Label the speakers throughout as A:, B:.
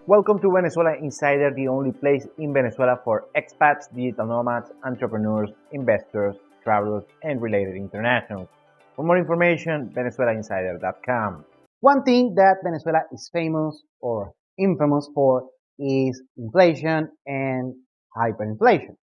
A: Welcome to Venezuela Insider, the only place in Venezuela for expats, digital nomads, entrepreneurs, investors, travelers, and related internationals. For more information, venezuelainsider.com. One thing that Venezuela is famous or infamous for is inflation and hyperinflation.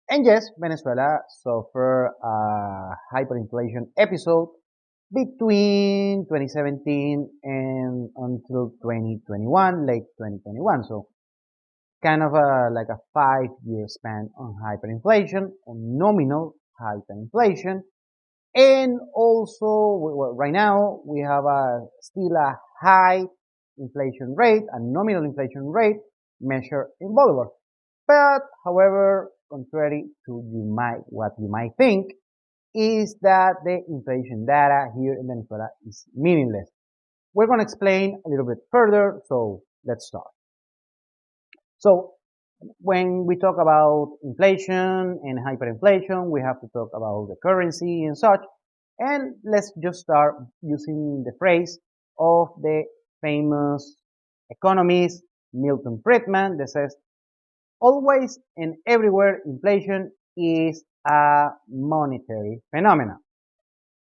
A: And yes, Venezuela suffered a hyperinflation episode between 2017 and until 2021, late 2021. So kind of like a 5-year span on hyperinflation, on nominal hyperinflation. And also, well, right now we have still a high inflation rate, a nominal inflation rate measured in Bolivar. But however, contrary to what you might think, is that the inflation data here in Venezuela is meaningless. We're going to explain a little bit further, so let's start. So when we talk about inflation and hyperinflation, we have to talk about the currency and such. And let's just start using the phrase of the famous economist Milton Friedman that says, always and everywhere inflation is a monetary phenomenon.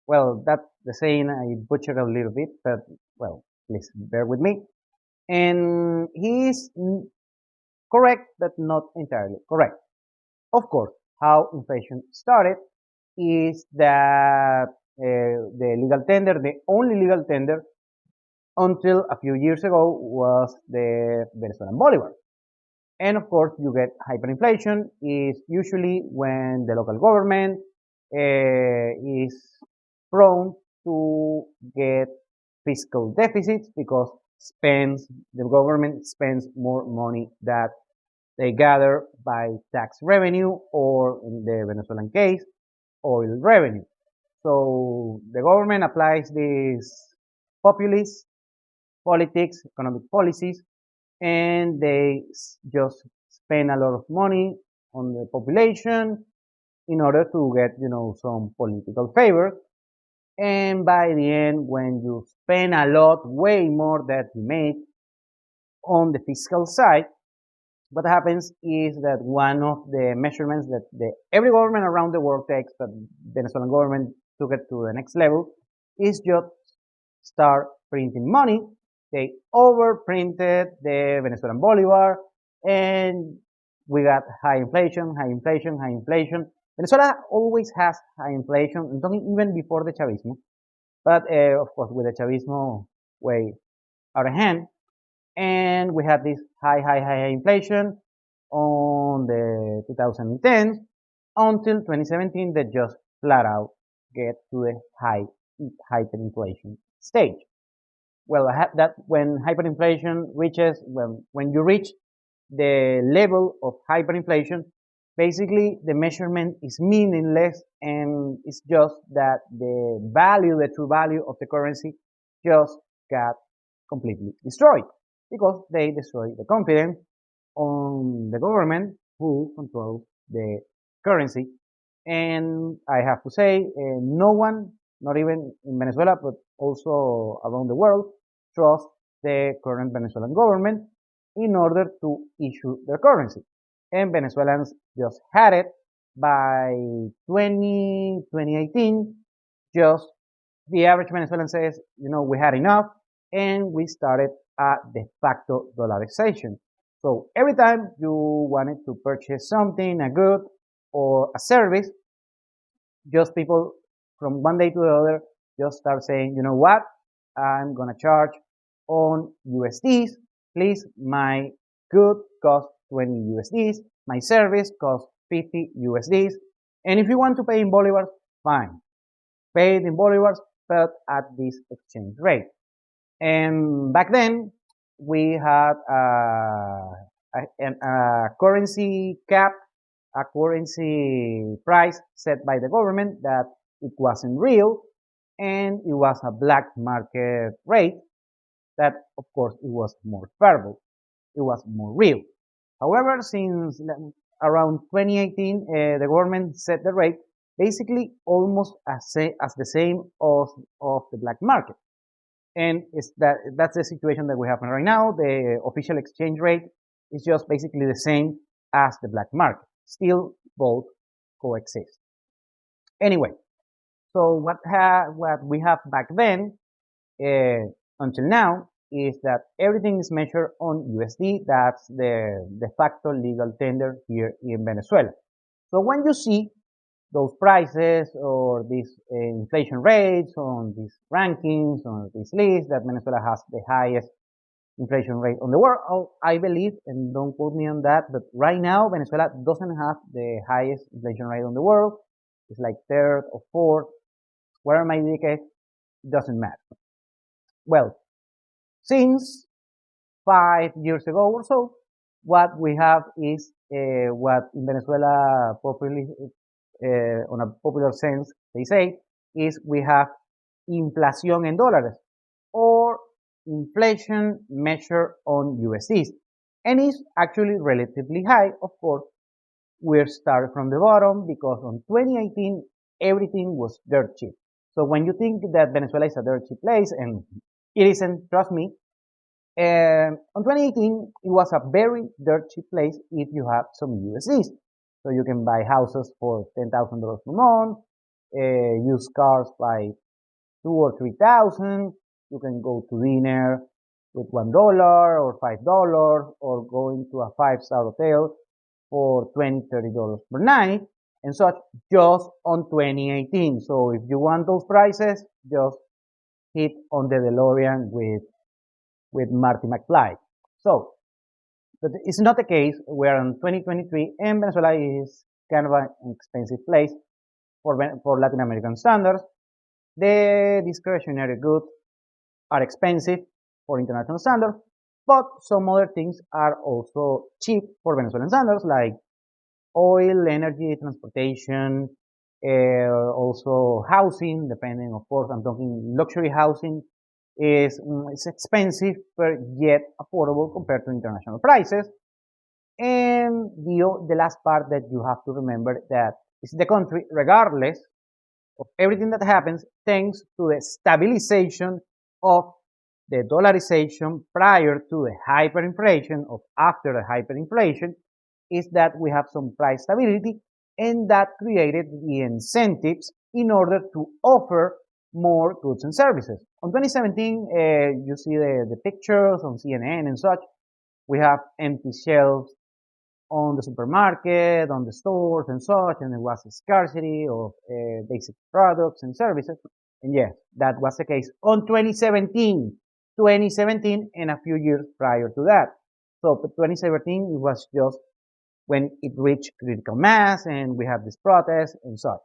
A: Well, that's the saying I butchered a little bit, but well, please bear with me. And he's correct, but not entirely correct. Of course, how inflation started is that the legal tender, the only legal tender until a few years ago was the Venezuelan Bolivar. And of course, you get hyperinflation is usually when the local government is prone to get fiscal deficits because the government spends more money that they gather by tax revenue or in the Venezuelan case, oil revenue. So the government applies these populist politics, economic policies, and they just spend a lot of money on the population in order to get, some political favor. And by the end, when you spend a lot, way more that you make on the fiscal side, what happens is that one of the measurements that every government around the world takes, but Venezuelan government took it to the next level, is just start printing money. They overprinted the Venezuelan Bolivar, and we got high inflation, high inflation, high inflation. Venezuela always has high inflation, and even before the Chavismo. But of course, with the Chavismo way out of hand, and we had this high inflation on the 2010s until 2017 that just flat out get to the hyperinflation stage. Well, that when hyperinflation reaches, when you reach the level of hyperinflation, basically the measurement is meaningless, and it's just that the true value of the currency just got completely destroyed because they destroyed the confidence on the government who controls the currency. And I have to say, no one, not even in Venezuela, but also around the world, trusts the current Venezuelan government in order to issue their currency. And Venezuelans just had it by 2018. Just the average Venezuelan says, we had enough, and we started a de facto dollarization. So every time you wanted to purchase something, a good or a service, just people from one day to the other just start saying, you know what, I'm gonna charge on USDs. Please, my good costs 20 USDs, my service costs 50 USDs. And if you want to pay in bolivars, fine. Pay it in bolivars, but at this exchange rate. And back then, we had a currency cap, a currency price set by the government that it wasn't real, and it was a black market rate that, of course, it was more favorable. It was more real. However, since around 2018, the government set the rate basically almost as the same of the black market.
B: And that's the situation that we have right now. The official exchange rate is just basically the same as the black market. Still, both coexist. Anyway, so what we have back then until now is that everything is measured on USD. That's the de facto legal tender here in Venezuela. So when you see those prices or these inflation rates on these rankings, on this list that Venezuela has the highest inflation rate on the world. Oh, I believe, and don't quote me on that, but right now Venezuela doesn't have the highest inflation rate on the world. It's like third or fourth. Whatever might be the case, it doesn't matter. Well, since 5 years ago or so, what we have is what in Venezuela popularly, on a popular sense, they say, is we have inflación en dólares, or inflation measured on USDs. And it's actually relatively high. Of course, we're starting from the bottom because on 2018, everything was dirt cheap. So when you think that Venezuela is a dirt cheap place, and it isn't, trust me, on 2018, it was a very dirt cheap place if you have some USDs. So you can buy houses for $10,000 per month, used cars by 2 or 3 thousand. You can go to dinner with $1 or $5, or going to a 5-star hotel for $20, $30 per night, and such, just on 2018. So if you want those prices, just hit on the DeLorean with Marty McFly. So, but it's not the case. We're in 2023, and Venezuela is kind of an expensive place for Latin American standards. The discretionary goods are expensive for international standards, but some other things are also cheap for Venezuelan standards, like oil, energy, transportation, also housing, depending, of course, I'm talking luxury housing, is it's expensive, but yet affordable compared to international prices. And the last part that you have to remember that is the country, regardless of everything that happens, thanks to the stabilization of the dollarization prior to the hyperinflation, or after the hyperinflation, is that we have some price stability, and that created the incentives in order to offer more goods and services. On 2017, you see the pictures on CNN and such. We have empty shelves on the supermarket, on the stores and such, and there was a scarcity of basic products and services. And yes, that was the case on 2017, and a few years prior to that. So 2017, it was just when it reached critical mass and we have this protest and such.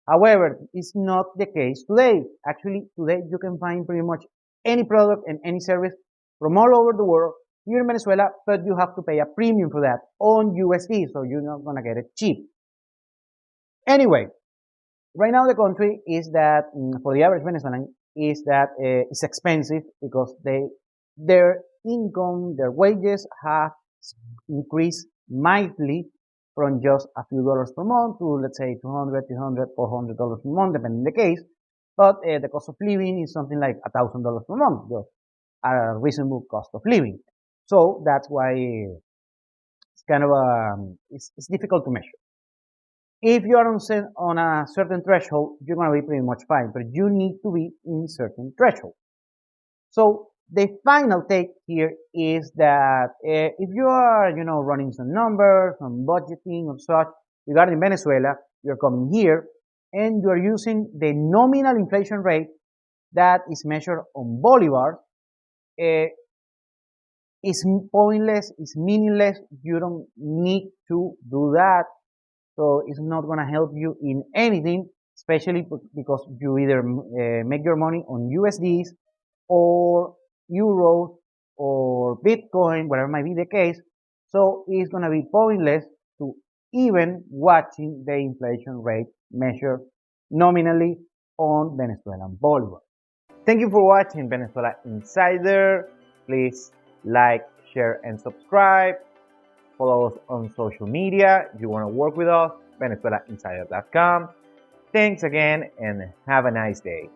B: However, it's not the case today. Actually, today you can find pretty much any product and any service from all over the world here in Venezuela, but you have to pay a premium for that on USD, so you're not gonna get it cheap. Anyway, right now the country is that, for the average Venezuelan, is that it's expensive because their income, their wages have increased mildly from just a few dollars per month to, let's say, $200, $300, $400 per month, depending on the case. But the cost of living is something like $1,000 per month, just a reasonable cost of living. So that's why it's kind of it's difficult to measure. If you are on a certain threshold, you're going to be pretty much fine, but you need to be in certain threshold. So the final take here is that if you are, running some numbers, some budgeting or such regarding Venezuela, you're coming here and you're using the nominal inflation rate that is measured on bolivars. It's pointless, it's meaningless. You don't need to do that. So it's not going to help you in anything, especially because you either make your money on USDs or euros or Bitcoin, whatever might be the case. So it's going to be pointless to even watching the inflation rate measured nominally on Venezuelan bolivar.
A: Thank you for watching Venezuela Insider. Please like, share, and subscribe. Follow us on social media. If you want to work with us, VenezuelaInsider.com. Thanks again and have a nice day.